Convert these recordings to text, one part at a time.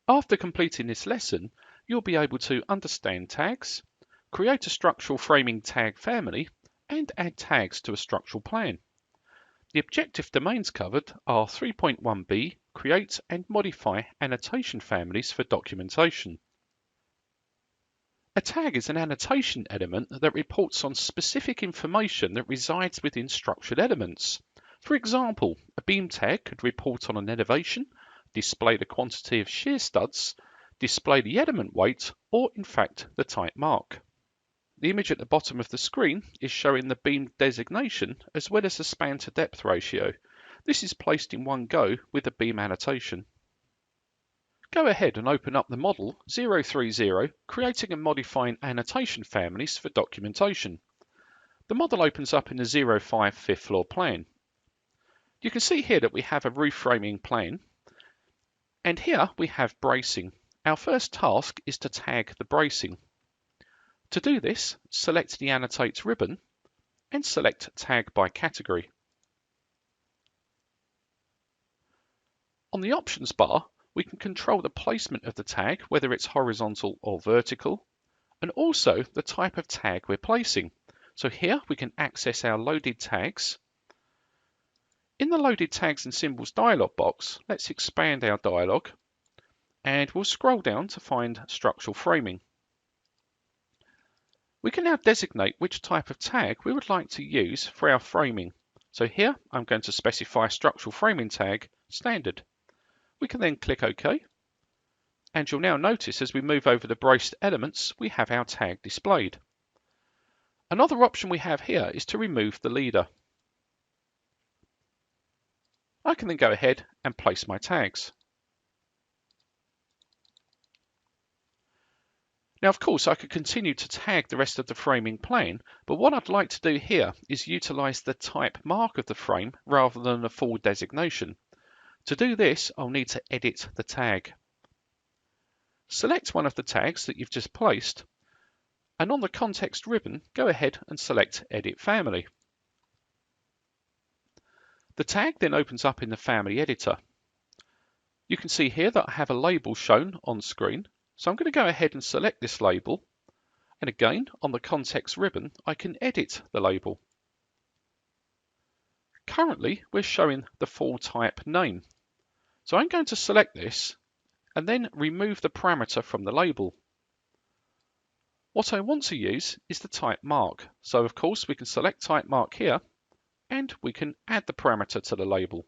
After completing this lesson, you'll be able to understand tags, create a structural framing tag family, and add tags to a structural plan. The objective domains covered are 3.1b, create and modify annotation families for documentation. A tag is an annotation element that reports on specific information that resides within structured elements. For example, a beam tag could report on an elevation, display the quantity of shear studs, display the element weight, or in fact the type mark. The image at the bottom of the screen is showing the beam designation as well as the span to depth ratio. This is placed in one go with the beam annotation. Go ahead and open up the model 030, creating and modifying annotation families for documentation. The model opens up in the 05 fifth floor plan. You can see here that we have a roof framing plan, and here we have bracing. Our first task is to tag the bracing. To do this, select the Annotate ribbon and select Tag by Category. On the options bar, we can control the placement of the tag, whether it's horizontal or vertical, and also the type of tag we're placing. So here we can access our loaded tags. In the Loaded Tags and Symbols dialog box, let's expand our dialog, and we'll scroll down to find Structural Framing. We can now designate which type of tag we would like to use for our framing. So here I'm going to specify Structural Framing Tag Standard. We can then click OK, and you'll now notice as we move over the braced elements, we have our tag displayed. Another option we have here is to remove the leader. I can then go ahead and place my tags. Now, of course, I could continue to tag the rest of the framing plan, but what I'd like to do here is utilize the type mark of the frame rather than a full designation. To do this, I'll need to edit the tag. Select one of the tags that you've just placed, and on the context ribbon, go ahead and select Edit Family. The tag then opens up in the Family Editor. You can see here that I have a label shown on screen, so I'm going to go ahead and select this label, and again, on the context ribbon, I can edit the label. Currently, we're showing the full type name. So I'm going to select this and then remove the parameter from the label. What I want to use is the type mark. So of course we can select type mark here and we can add the parameter to the label.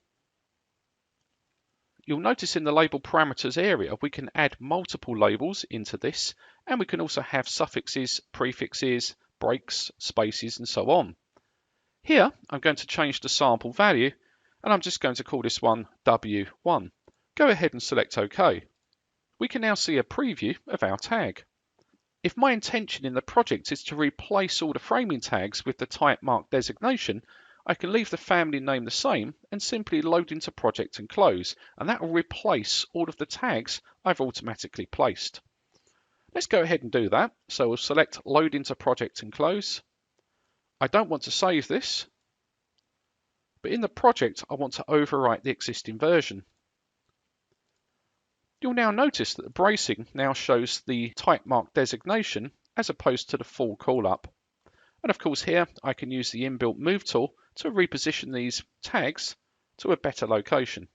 You'll notice in the label parameters area we can add multiple labels into this, and we can also have suffixes, prefixes, breaks, spaces and so on. Here I'm going to change the sample value, and I'm just going to call this one W1. Go ahead and select OK. We can now see a preview of our tag. If my intention in the project is to replace all the framing tags with the type mark designation, I can leave the family name the same and simply load into project and close, and that will replace all of the tags I've automatically placed. Let's go ahead and do that. So we'll select load into project and close. I don't want to save this, but in the project I want to overwrite the existing version. You'll now notice that the bracing now shows the type mark designation as opposed to the full call up. And of course here I can use the inbuilt move tool to reposition these tags to a better location.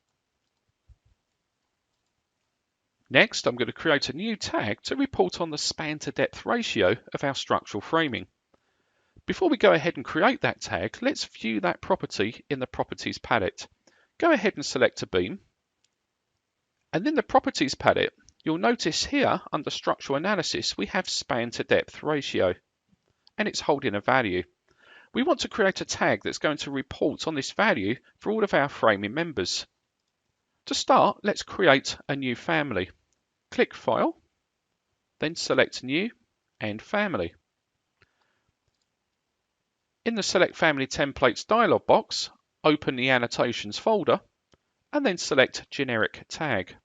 Next, I'm going to create a new tag to report on the span to depth ratio of our structural framing. Before we go ahead and create that tag, let's view that property in the Properties palette. Go ahead and select a beam. And in the Properties palette, you'll notice here under Structural Analysis, we have span to depth ratio, and it's holding a value. We want to create a tag that's going to report on this value for all of our framing members. To start, let's create a new family. Click File, then select New and Family. In the Select Family Templates dialog box, open the Annotations folder and then select Generic Tag.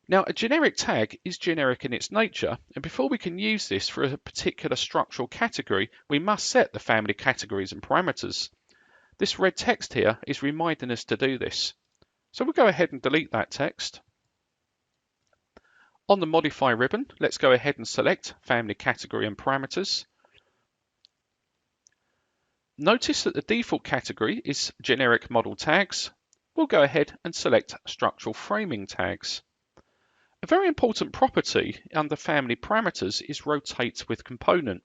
Now, a generic tag is generic in its nature, and before we can use this for a particular structural category, we must set the family categories and parameters. This red text here is reminding us to do this. So we'll go ahead and delete that text. On the Modify ribbon, let's go ahead and select Family Category and Parameters. Notice that the default category is Generic Model Tags. We'll go ahead and select Structural Framing Tags. A very important property under Family Parameters is Rotate with Component.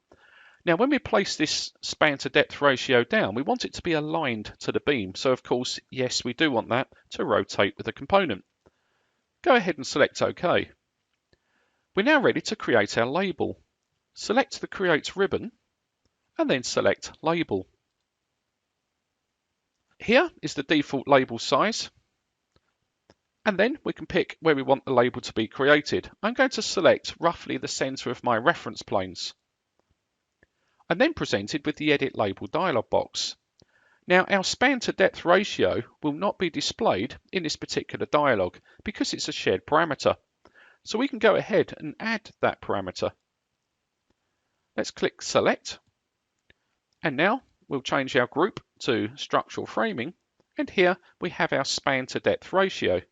Now, when we place this span to depth ratio down, we want it to be aligned to the beam. So, of course, yes, we do want that to rotate with a component. Go ahead and select OK. We're now ready to create our label. Select the Create ribbon and then select Label. Here is the default label size. And then we can pick where we want the label to be created. I'm going to select roughly the center of my reference planes. I'm then presented with the Edit Label dialog box. Now, our span to depth ratio will not be displayed in this particular dialog because it's a shared parameter. So we can go ahead and add that parameter. Let's click Select. And now we'll change our group to Structural Framing. And here we have our span to depth ratio.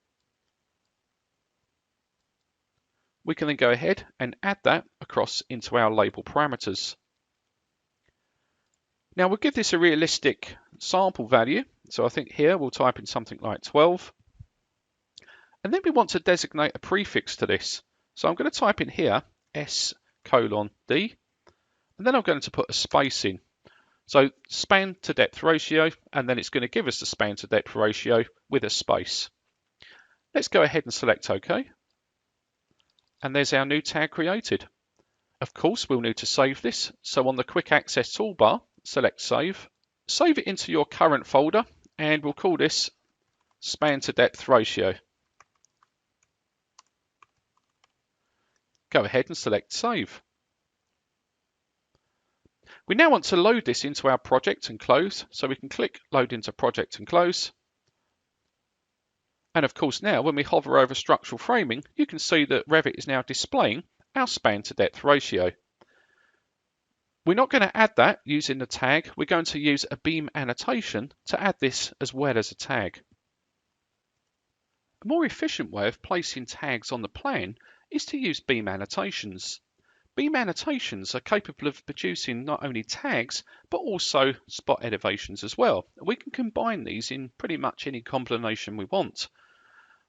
We can then go ahead and add that across into our label parameters. Now we'll give this a realistic sample value. So I think here we'll type in something like 12. And then we want to designate a prefix to this. So I'm going to type in here S:(D). And then I'm going to put a space in. So span to depth ratio, and then it's going to give us the span to depth ratio with a space. Let's go ahead and select OK. And there's our new tag created. Of course, we'll need to save this. So on the Quick Access toolbar, select Save. Save it into your current folder, and we'll call this Span to Depth Ratio. Go ahead and select Save. We now want to load this into our project and close, so we can click Load into Project and Close. And of course now, when we hover over Structural Framing, you can see that Revit is now displaying our span to depth ratio. We're not going to add that using the tag. We're going to use a beam annotation to add this as well as a tag. A more efficient way of placing tags on the plan is to use beam annotations. Beam annotations are capable of producing not only tags, but also spot elevations as well. We can combine these in pretty much any combination we want.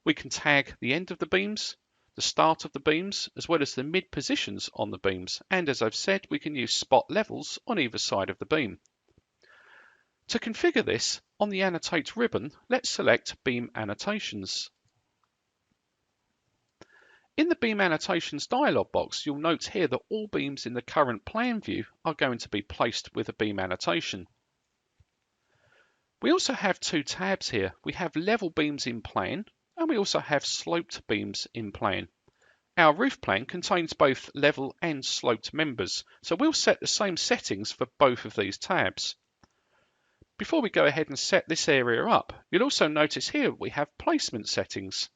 We can tag the end of the beams, the start of the beams, as well as the mid positions on the beams. And as I've said, we can use spot levels on either side of the beam. To configure this, on the Annotate ribbon, let's select Beam Annotations. In the Beam Annotations dialog box, you'll note here that all beams in the current plan view are going to be placed with a beam annotation. We also have two tabs here. We have level beams in plan, and we also have sloped beams in plan. Our roof plan contains both level and sloped members, so we'll set the same settings for both of these tabs. Before we go ahead and set this area up, you'll also notice here we have placement settings.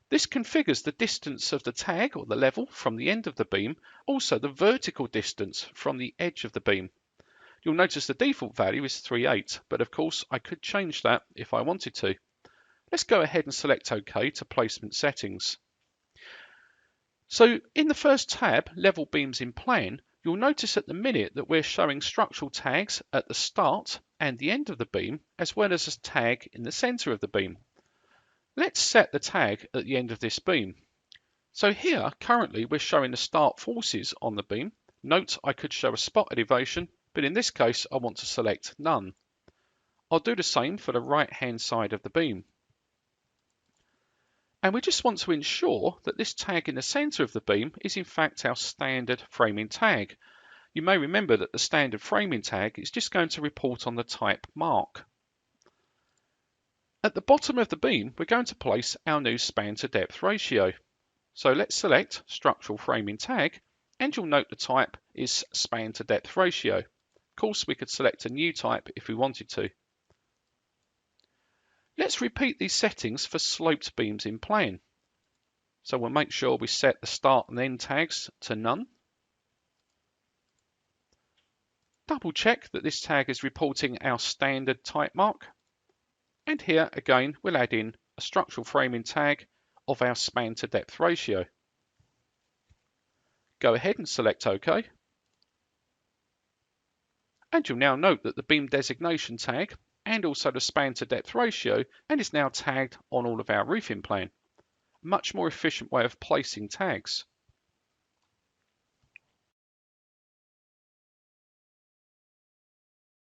This configures the distance of the tag or the level from the end of the beam, also the vertical distance from the edge of the beam. You'll notice the default value is 3/8, but of course I could change that if I wanted to. Let's go ahead and select OK to placement settings. So in the first tab, Level Beams in Plan, you'll notice at the minute that we're showing structural tags at the start and the end of the beam, as well as a tag in the center of the beam. Let's set the tag at the end of this beam. So here, currently, we're showing the start forces on the beam. Note I could show a spot elevation, but in this case, I want to select none. I'll do the same for the right-hand side of the beam. And we just want to ensure that this tag in the center of the beam is in fact our standard framing tag. You may remember that the standard framing tag is just going to report on the type mark. At the bottom of the beam, we're going to place our new span to depth ratio. So let's select Structural Framing Tag, and you'll note the type is span to depth ratio. Of course, we could select a new type if we wanted to. Let's repeat these settings for sloped beams in plan. So we'll make sure we set the start and end tags to none. Double check that this tag is reporting our standard type mark. And here again, we'll add in a structural framing tag of our span to depth ratio. Go ahead and select OK. And you'll now note that the beam designation tag and also the span to depth ratio and is now tagged on all of our roofing plan. Much more efficient way of placing tags.